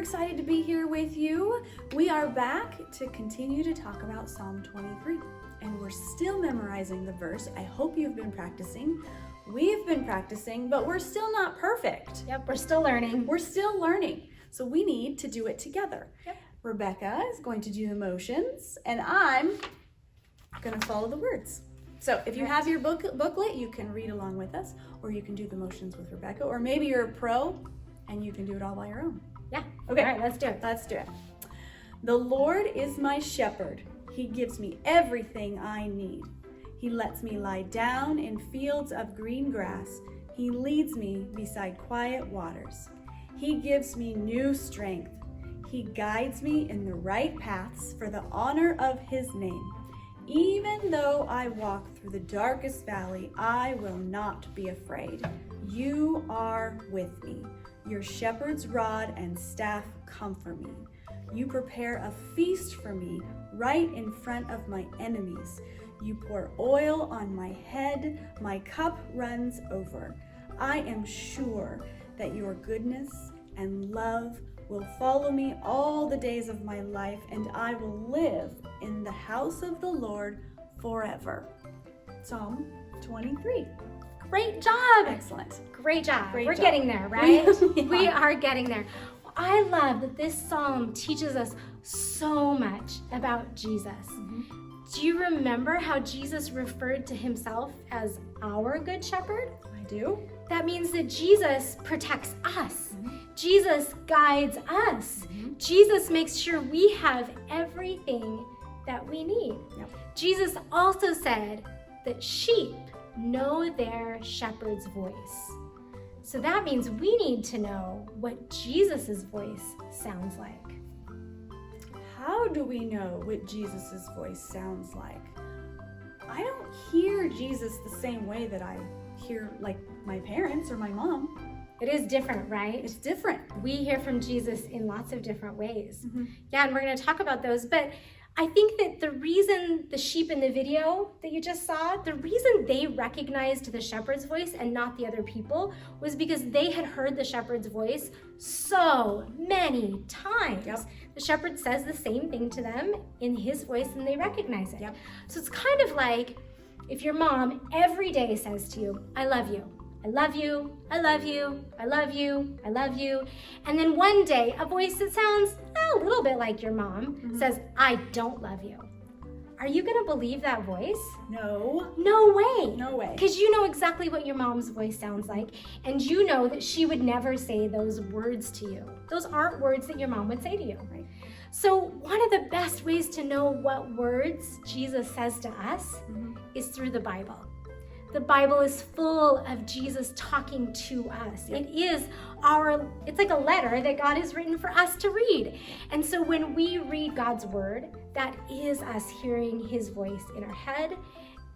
excited to be here with you. We are back to continue to talk about Psalm 23, and we're still memorizing the verse. I hope you've been practicing. We've been practicing, but we're still not perfect. Yep, we're still learning. We're still learning, so we need to do it together. Yep. Rebecca is going to do the motions, and I'm going to follow the words. So if you have your booklet, you can read along with us, or you can do the motions with Rebecca, or maybe you're a pro and you can do it all by your own. Yeah. Okay. All right, let's do it. Let's do it. The Lord is my shepherd. He gives me everything I need. He lets me lie down in fields of green grass. He leads me beside quiet waters. He gives me new strength. He guides me in the right paths for the honor of his name. Even though I walk through the darkest valley, I will not be afraid. You are with me. Your shepherd's rod and staff comfort me. You prepare a feast for me right in front of my enemies. You pour oil on my head. My cup runs over. I am sure that your goodness and love will follow me all the days of my life, and I will live in the house of the Lord forever. Psalm 23. Great job. Excellent. Great job. Great We're job. getting there, right? Yeah. We are getting there. I love that this psalm teaches us so much about Jesus. Do you remember how Jesus referred to himself as our good shepherd? I do. That means that Jesus protects us. Jesus guides us. Jesus makes sure we have everything that we need. Yep. Jesus also said that sheep know their shepherd's voice. So that means we need to know what Jesus's voice sounds like. How do we know what Jesus' voice sounds like? I don't hear Jesus the same way that I hear like my parents or my mom. It is different, right? It's different. We hear from Jesus in lots of different ways. Mhm. Yeah, and we're going to talk about those. But I think that the reason the sheep in the video that you just saw, the reason they recognized the shepherd's voice and not the other people was because they had heard the shepherd's voice so many times. Yep. The shepherd says the same thing to them in his voice and they recognize it. Yep. So it's kind of like if your mom every day says to you, I love you. I love you, I love you, I love you, I love you. And then one day, a voice that sounds a little bit like your mom says, I don't love you. Are you gonna believe that voice? No. No way. No way. Because you know exactly what your mom's voice sounds like, and you know that she would never say those words to you. Those aren't words that your mom would say to you. Right. So one of the best ways to know what words Jesus says to us is through the Bible. The Bible is full of Jesus talking to us. It's like a letter that God has written for us to read. And so when we read God's word, that is us hearing his voice in our head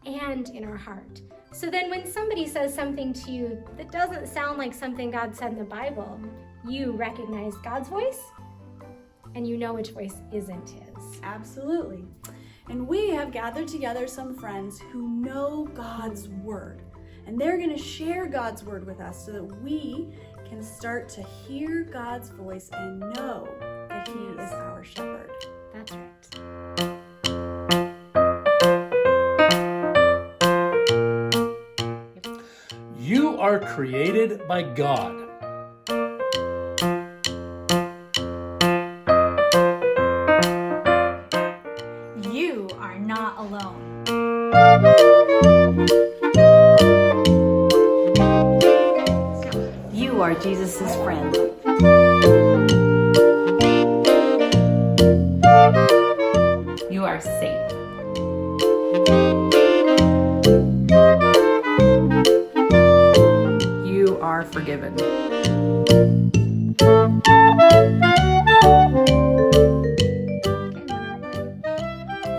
and in our heart. So then when somebody says something to you that doesn't sound like something God said in the Bible, you recognize God's voice and you know which voice isn't his. Absolutely. And we have gathered together some friends who know God's word. And they're going to share God's word with us so that we can start to hear God's voice and know that he is our shepherd. That's right. You are created by God. You are not alone. You are Jesus' friend. You are safe. You are forgiven.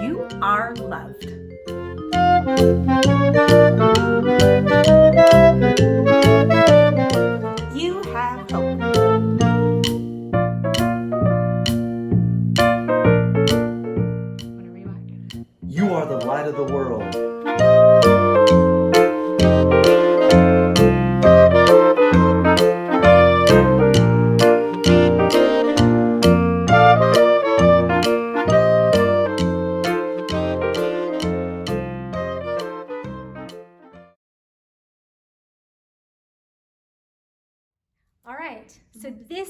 You are loved. You have hope. Whatever you want. You are the light of the world.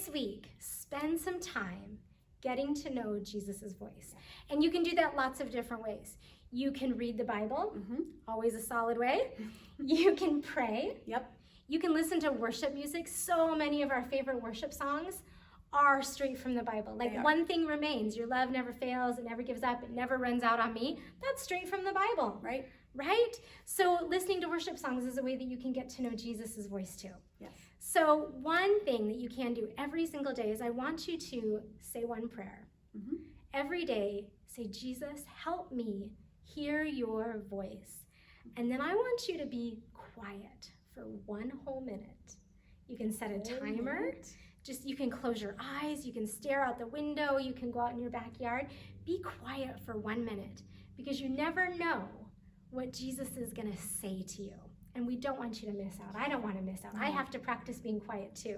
this week, spend some time getting to know Jesus' voice. And you can do that lots of different ways. You can read the Bible, always a solid way. You can pray. Yep. You can listen to worship music. So many of our favorite worship songs are straight from the Bible. They Like are. One Thing Remains, your love never fails, it never gives up, it never runs out on me. That's straight from the Bible, Right? right? So listening to worship songs is a way that you can get to know Jesus' voice too. Yes. So one thing that you can do every single day is I want you to say one prayer. Every day, say, Jesus, help me hear your voice. And then I want you to be quiet for 1 whole minute. You can set a timer. Just, you can close your eyes, you can stare out the window, you can go out in your backyard. Be quiet for 1 minute because you never know what Jesus is going to say to you. And we don't want you to miss out. I don't want to miss out. I have to practice being quiet too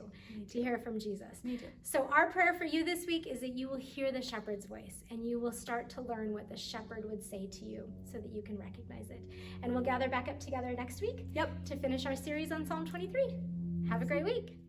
to hear from Jesus. Me too. So our prayer for you this week is that you will hear the shepherd's voice and you will start to learn what the shepherd would say to you so that you can recognize it. And we'll gather back up together next week Yep. to finish our series on Psalm 23. Have a great week.